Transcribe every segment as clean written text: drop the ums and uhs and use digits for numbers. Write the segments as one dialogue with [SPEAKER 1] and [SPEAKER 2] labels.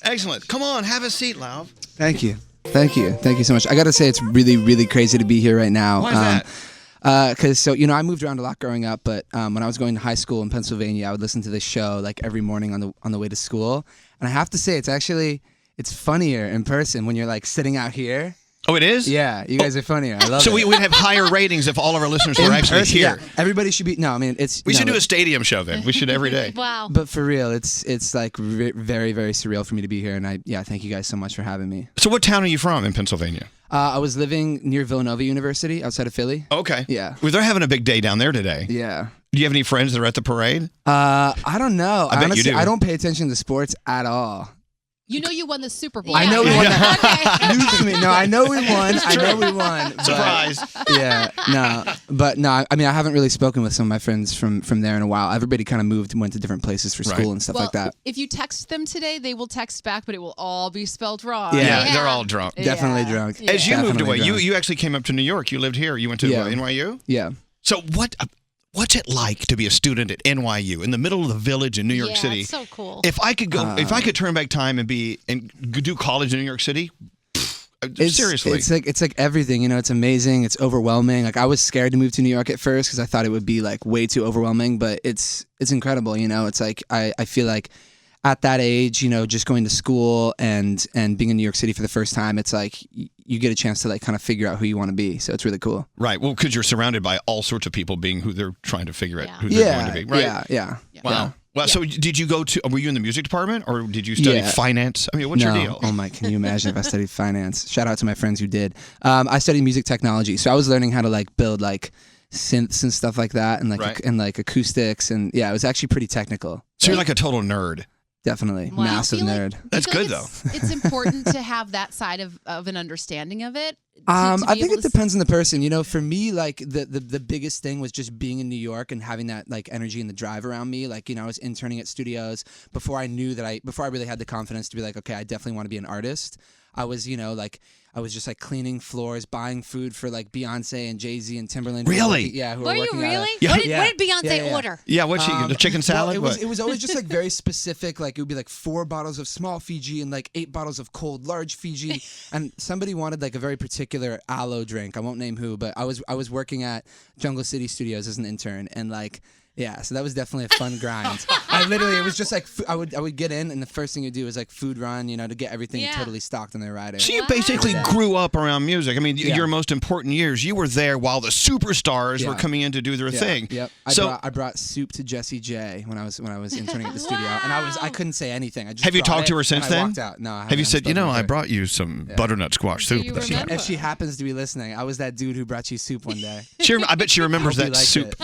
[SPEAKER 1] Excellent. Come on, have a seat, Lauv.
[SPEAKER 2] Thank you. Thank you so much. I got to say, it's really, really crazy to be here right now.
[SPEAKER 1] Why is
[SPEAKER 2] that? Because I moved around a lot growing up, but when I was going to high school in Pennsylvania, I would listen to this show like every morning on the way to school. And I have to say, it's funnier in person when you're like sitting out here.
[SPEAKER 1] Oh, it is?
[SPEAKER 2] Yeah, you guys are funnier. I love it.
[SPEAKER 1] So we'd have higher ratings if all of our listeners were actually here.
[SPEAKER 2] Yeah, everybody should be. No, I mean
[SPEAKER 1] We should do a stadium show then. We should every day.
[SPEAKER 3] Wow.
[SPEAKER 2] But for real, it's like very, very surreal for me to be here, and thank you guys so much for having me.
[SPEAKER 1] So what town are you from in Pennsylvania?
[SPEAKER 2] I was living near Villanova University outside of Philly.
[SPEAKER 1] Okay.
[SPEAKER 2] Yeah.
[SPEAKER 1] Well, they're having a big day down there today.
[SPEAKER 2] Yeah.
[SPEAKER 1] Do you have any friends that are at the parade?
[SPEAKER 2] I don't know.
[SPEAKER 1] I bet
[SPEAKER 2] Honestly,
[SPEAKER 1] you do.
[SPEAKER 2] I don't pay attention to sports at all.
[SPEAKER 3] You know you won the Super Bowl.
[SPEAKER 2] I know we won.
[SPEAKER 3] Okay.
[SPEAKER 2] No, I know we won. I know we won.
[SPEAKER 1] Surprise.
[SPEAKER 2] Yeah, no. I mean, I haven't really spoken with some of my friends from there in a while. Everybody kind of moved and went to different places for school and stuff like that.
[SPEAKER 3] If you text them today, they will text back, but it will all be spelled wrong.
[SPEAKER 2] Yeah,
[SPEAKER 1] they're all drunk.
[SPEAKER 2] Definitely drunk.
[SPEAKER 1] As you moved away,
[SPEAKER 2] drunk.
[SPEAKER 1] you actually came up to New York. You lived here. You went to NYU?
[SPEAKER 2] Yeah.
[SPEAKER 1] So what's it like to be a student at NYU in the middle of the village in New York City?
[SPEAKER 3] It's so cool.
[SPEAKER 1] If I could turn back time and do college in New York City, seriously,
[SPEAKER 2] it's like everything. It's amazing. It's overwhelming. Like I was scared to move to New York at first because I thought it would be like way too overwhelming. But it's incredible. It's like I feel like at that age, just going to school and being in New York City for the first time, it's like you get a chance to like kind of figure out who you want to be. So it's really cool.
[SPEAKER 1] Right. Well, because you're surrounded by all sorts of people being who they're trying to figure out who they're going to be. Right.
[SPEAKER 2] Yeah.
[SPEAKER 1] Wow.
[SPEAKER 2] Yeah.
[SPEAKER 1] Well, so did you were you in the music department or did you study finance? I mean, what's your deal?
[SPEAKER 2] Oh my, can you imagine if I studied finance? Shout out to my friends who did. I studied music technology. So I was learning how to like build like synths and stuff like that and like acoustics. And yeah, it was actually pretty technical.
[SPEAKER 1] So you're like a total nerd.
[SPEAKER 2] Definitely.
[SPEAKER 3] Wow.
[SPEAKER 2] Massive nerd.
[SPEAKER 1] That's good, though.
[SPEAKER 3] It's important to have that side of an understanding of it.
[SPEAKER 2] I think it depends on the person. For me, like the biggest thing was just being in New York and having that like energy and the drive around me. Like, I was interning at studios before I really had the confidence to be like, okay, I definitely want to be an artist. I was, I was just like cleaning floors, buying food for like Beyonce and Jay-Z and Timberland.
[SPEAKER 1] Really?
[SPEAKER 2] Who
[SPEAKER 3] were you really? What did Beyonce order?
[SPEAKER 1] Yeah, what's the chicken salad?
[SPEAKER 2] Well, it was always just like very specific. Like it would be like 4 bottles of small Fiji and like 8 bottles of cold large Fiji. And somebody wanted like a very particular aloe drink. I won't name who, but I was working at Jungle City Studios as an intern, and like. Yeah, so that was definitely a fun grind. It was just like, I would get in, and the first thing you do is like food run, to get everything totally stocked on their rider.
[SPEAKER 1] So you basically grew up around music. I mean, your most important years, you were there while the superstars were coming in to do their thing.
[SPEAKER 2] Yep. I brought soup to Jessie J when I was interning at the studio, and I couldn't say anything. Have
[SPEAKER 1] you talked to her since then?
[SPEAKER 2] I walked out. No, I haven't.
[SPEAKER 1] Have you said, I brought you some butternut squash soup?
[SPEAKER 2] If she happens to be listening, I was that dude who brought you soup one day.
[SPEAKER 1] I bet she remembers that soup.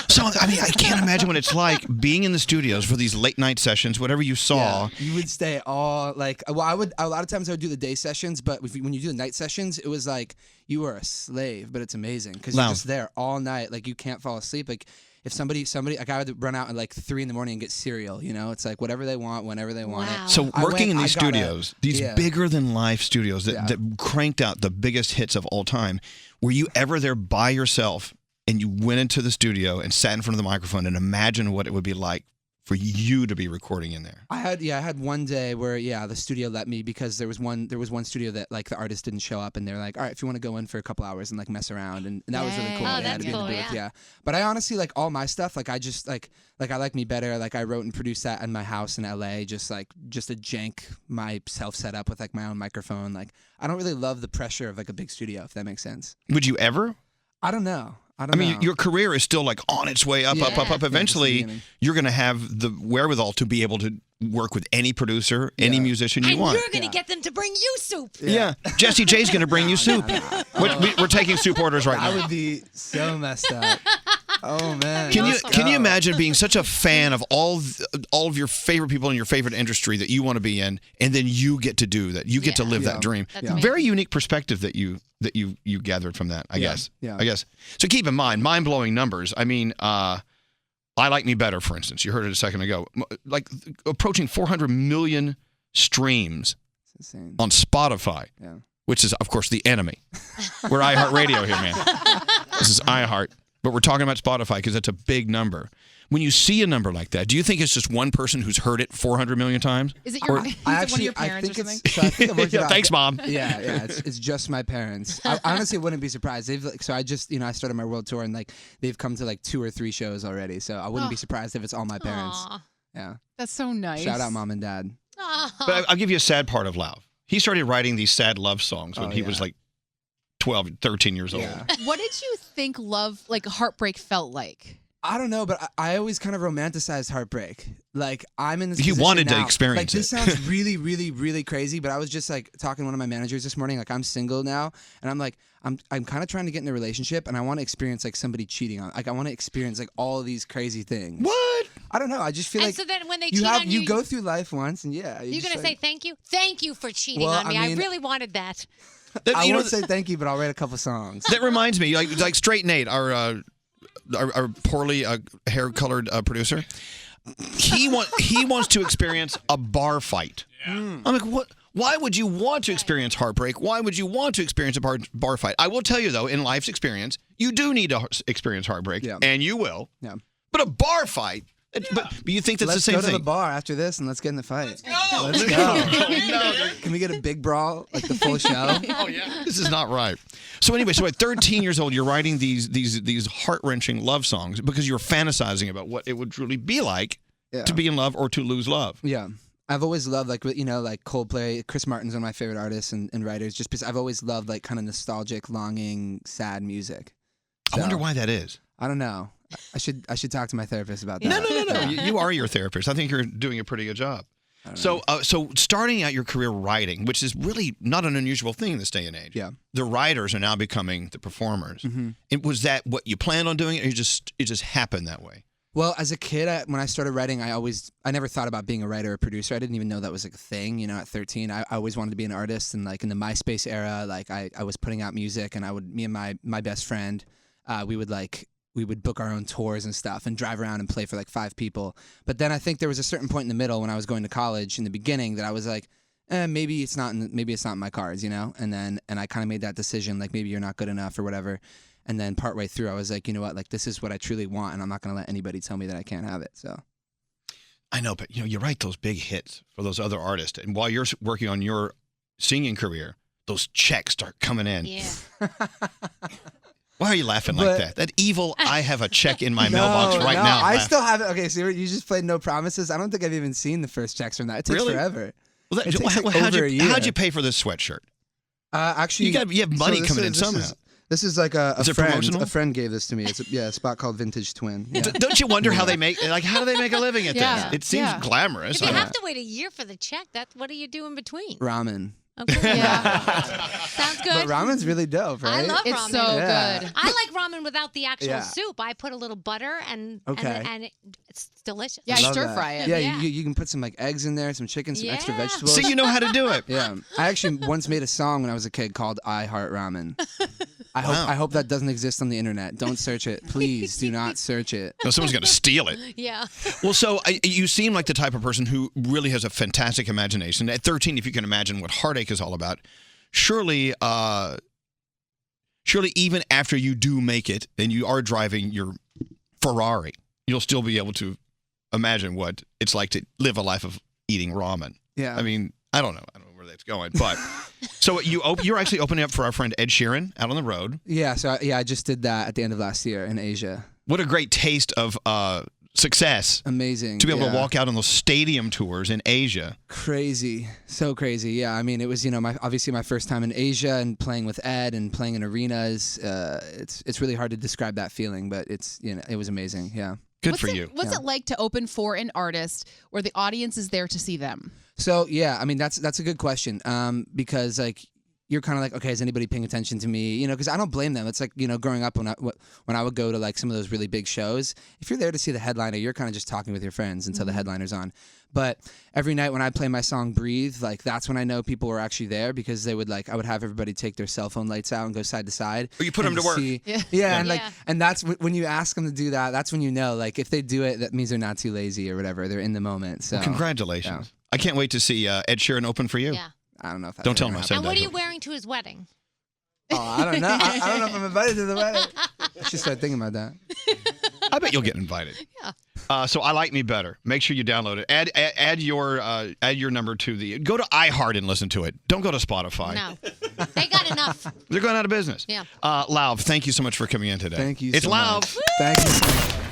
[SPEAKER 1] So, I mean, I can't imagine what it's like being in the studios for these late night sessions, whatever you saw.
[SPEAKER 2] Yeah, you would stay all like, a lot of times I would do the day sessions, but when you do the night sessions, it was like you were a slave, but it's amazing because you're just there all night. Like you can't fall asleep. Like if somebody, like I would run out at like 3 a.m. and get cereal, it's like whatever they want, whenever they want it.
[SPEAKER 1] So working in these studios, these bigger than life studios that cranked out the biggest hits of all time, were you ever there by yourself? And you went into the studio and sat in front of the microphone and imagined what it would be like for you to be recording in there.
[SPEAKER 2] I had one day where the studio let me because there was one studio that like the artist didn't show up and they're like, all right, if you want to go in for a couple hours and like mess around, and that was really cool.
[SPEAKER 3] Oh, that's cool.
[SPEAKER 2] Yeah. But I honestly like all my stuff. Like I just like I Like Me Better. Like I wrote and produced that in my house in LA. Just a jank myself set up with like my own microphone. Like I don't really love the pressure of like a big studio, if that makes sense.
[SPEAKER 1] Would you ever?
[SPEAKER 2] I don't know.
[SPEAKER 1] I mean, your career is still like on its way up. Eventually, you're going to have the wherewithal to be able to work with any producer, any musician you want.
[SPEAKER 3] And you're going to get them to bring you soup.
[SPEAKER 1] Yeah. Jessie J's going to bring you soup. We're taking soup orders right now.
[SPEAKER 2] That would be so messed up. Oh man!
[SPEAKER 1] Can you imagine being such a fan of all of your favorite people in your favorite industry that you want to be in, and then you get to do that? You get to live that dream. Very unique perspective that you gathered from that. I guess. So keep in mind, mind-blowing numbers. I mean, I Like Me Better, for instance. You heard it a second ago. Like approaching 400 million streams on Spotify. Yeah. Which is, of course, the enemy. We're iHeartRadio here, man. This is iHeart. But we're talking about Spotify because that's a big number. when you see a number like that, do you think it's just one person who's heard it 400 million times?
[SPEAKER 3] Is it your? Is it one of your parents or something?
[SPEAKER 2] I think I worked it out.
[SPEAKER 1] Thanks, Mom.
[SPEAKER 2] Yeah. It's just my parents. I honestly wouldn't be surprised. So I just, I started my world tour and like they've come to like 2 or 3 shows already. So I wouldn't be surprised if it's all my parents.
[SPEAKER 3] Aww.
[SPEAKER 2] Yeah.
[SPEAKER 3] That's so nice.
[SPEAKER 2] Shout out mom and dad.
[SPEAKER 1] But I'll give you a sad part of Lauv. He started writing these sad love songs when he was like 12, 13 years old.
[SPEAKER 3] What did you think heartbreak felt like?
[SPEAKER 2] I don't know, but I always kind of romanticized heartbreak. Like, I'm in this
[SPEAKER 1] You
[SPEAKER 2] position
[SPEAKER 1] wanted to
[SPEAKER 2] now.
[SPEAKER 1] experience
[SPEAKER 2] like, this sounds really, really, really crazy, but I was just like talking to one of my managers this morning. Like, I'm single now, and I'm like, I'm kind of trying to get in a relationship, and I want to experience like somebody cheating on. Like, I want to experience like all of these crazy things.
[SPEAKER 1] What?
[SPEAKER 2] I don't know. I just feel
[SPEAKER 4] and
[SPEAKER 2] like
[SPEAKER 4] so then when they cheat on
[SPEAKER 2] you go through life once, and you're
[SPEAKER 4] gonna say thank you for cheating on me. I really wanted that.
[SPEAKER 2] I won't say thank you, but I'll write a couple songs.
[SPEAKER 1] That reminds me, like Straight Nate, our poorly hair-colored producer, he wants to experience a bar fight. Yeah. I'm like, what? Why would you want to experience heartbreak? Why would you want to experience a bar fight? I will tell you, though, in life's experience, you do need to experience heartbreak, and you will. Yeah. But a bar fight, but you think that's the same thing?
[SPEAKER 2] Let's go to the bar after this and let's get in the fight. Let's go. Can we get a big brawl, like the full show?
[SPEAKER 1] Oh, yeah. This is not right. So anyway, at 13 years old, you're writing these heart-wrenching love songs because you're fantasizing about what it would truly be like to be in love or to lose love.
[SPEAKER 2] Yeah. I've always loved, like Coldplay. Chris Martin's one of my favorite artists and writers, just because I've always loved, like, kind of nostalgic, longing, sad music. So,
[SPEAKER 1] I wonder why that is.
[SPEAKER 2] I don't know. I should talk to my therapist about that.
[SPEAKER 1] No. You are your therapist. I think you're doing a pretty good job. So starting out your career writing, which is really not an unusual thing in this day and age.
[SPEAKER 2] Yeah.
[SPEAKER 1] The writers are now becoming the performers. Mm-hmm. Was that what you planned on doing, or it just happened that way?
[SPEAKER 2] Well, as a kid, when I started writing, I never thought about being a writer or producer. I didn't even know that was like a thing. At 13, I always wanted to be an artist, and like in the MySpace era, like I was putting out music, and me and my best friend, we would book our own tours and stuff and drive around and play for like 5 people. But then I think there was a certain point in the middle when I was going to college in the beginning that I was like, maybe it's not in my cards, And I kind of made that decision, like maybe you're not good enough or whatever. And then partway through, I was like, you know what, like this is what I truly want, and I'm not going to let anybody tell me that I can't have it. So.
[SPEAKER 1] I know, but you write those big hits for those other artists, and while you're working on your singing career, those checks start coming in.
[SPEAKER 4] Yeah.
[SPEAKER 1] Why are you laughing like that? That evil, I have a check in my mailbox right now.
[SPEAKER 2] I still have it. Okay, so you just played No Promises. I don't think I've even seen the first checks from that. It takes forever.
[SPEAKER 1] Well,
[SPEAKER 2] it takes over a year.
[SPEAKER 1] How'd you pay for this sweatshirt?
[SPEAKER 2] Actually,
[SPEAKER 1] you have money coming in somehow.
[SPEAKER 2] This is like a friend.
[SPEAKER 1] Promotional?
[SPEAKER 2] A friend gave this to me. It's a spot called Vintage Twin. Yeah.
[SPEAKER 1] Don't you wonder how they make how do they make a living at this? It seems glamorous.
[SPEAKER 4] If you have to wait a year for the check, what do you do in between?
[SPEAKER 2] Ramen.
[SPEAKER 4] Okay. Yeah. Sounds good.
[SPEAKER 2] But ramen's really dope, right?
[SPEAKER 4] I love ramen.
[SPEAKER 3] It's so good.
[SPEAKER 4] I like ramen without the actual soup. I put a little butter and it's delicious.
[SPEAKER 3] Yeah, I stir fry it.
[SPEAKER 2] Yeah, you can put some like eggs in there, some chicken, some extra vegetables.
[SPEAKER 1] So you know how to do it.
[SPEAKER 2] Yeah. I actually once made a song when I was a kid called I Heart Ramen. I hope that doesn't exist on the internet. Don't search it. Please do not search it.
[SPEAKER 1] No, someone's going to steal it.
[SPEAKER 4] Yeah.
[SPEAKER 1] Well, so you seem like the type of person who really has a fantastic imagination. At 13, if you can imagine what heartache is all about, surely even after you do make it and you are driving your Ferrari, you'll still be able to imagine what it's like to live a life of eating ramen.
[SPEAKER 2] Yeah.
[SPEAKER 1] I mean, I don't know where that's going, but so you're actually opening up for our friend Ed Sheeran out on the road.
[SPEAKER 2] Yeah, so I just did that at the end of last year in Asia.
[SPEAKER 1] What a great taste of success.
[SPEAKER 2] Amazing.
[SPEAKER 1] To be able to walk out on those stadium tours in Asia.
[SPEAKER 2] Crazy. So crazy. Yeah, I mean, it was, obviously my first time in Asia and playing with Ed and playing in arenas. It's really hard to describe that feeling, but it was amazing. Yeah.
[SPEAKER 1] Good for you.
[SPEAKER 3] What's it like to open for an artist where the audience is there to see them?
[SPEAKER 2] So, yeah, I mean, that's a good question because, like, you're kind of like, okay, is anybody paying attention to me? Because I don't blame them. It's like, growing up when I would go to, like, some of those really big shows, if you're there to see the headliner, you're kind of just talking with your friends until the headliner's on. But every night when I play my song Breathe, like, that's when I know people were actually there because I would have everybody take their cell phone lights out and go side to side.
[SPEAKER 1] Or you put them to work.
[SPEAKER 2] And that's when you ask them to do that, that's when you know, like, if they do it, that means they're not too lazy or whatever. They're in the moment. So
[SPEAKER 1] well, congratulations. Yeah. I can't wait to see Ed Sheeran open for you.
[SPEAKER 4] Yeah.
[SPEAKER 2] I don't know if that's
[SPEAKER 1] Don't tell him I said that.
[SPEAKER 4] And what are you wearing to his wedding?
[SPEAKER 2] Oh, I don't know. I don't know if I'm invited to the wedding. I should start thinking about that.
[SPEAKER 1] I bet you'll get invited.
[SPEAKER 3] Yeah.
[SPEAKER 1] So I Like Me Better. Make sure you download it. Add your number to the. Go to iHeart and listen to it. Don't go to Spotify.
[SPEAKER 4] No, they got enough.
[SPEAKER 1] They're going out of business.
[SPEAKER 4] Yeah.
[SPEAKER 1] Lauv, thank you so much for coming in today.
[SPEAKER 2] Thank you.
[SPEAKER 1] It's
[SPEAKER 2] so
[SPEAKER 1] Lauv.
[SPEAKER 2] much. Thank you so much.